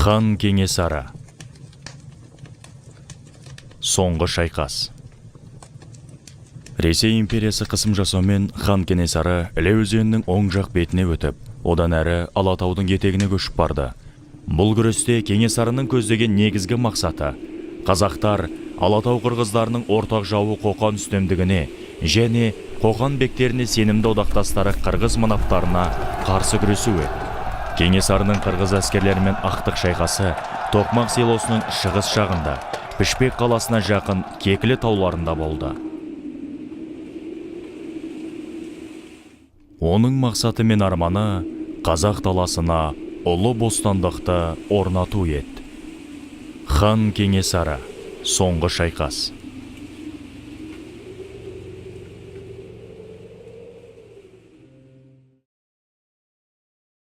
Хан Кенесары. Соңғы шайқас. Ресей империясы қысым жасаумен хан Кенесары Іле өзенінің оң жақ бетіне өтіп, одан әрі Алатаудың етегіне көшіп барды. Бұл күресте Кенесарының көздеген негізгі мақсаты қазақтар Алатау қырғыздарының ортақ жауы Қоқан үстемдігіне және Қоқан бектеріне сенімді одақтастары қырғыз манаптарына қарсы күресу еді. Кенесарының қырғыз әскерлерімен ақтық шайқасы Тоқмақ селосының шығыс жағында, Пішпек қаласына жақын Кекілі тауларында болды. Оның мақсаты мен арманы қазақ даласына ұлы бостандықты орнату еді. Хан Кенесары. Соңғы шайқас.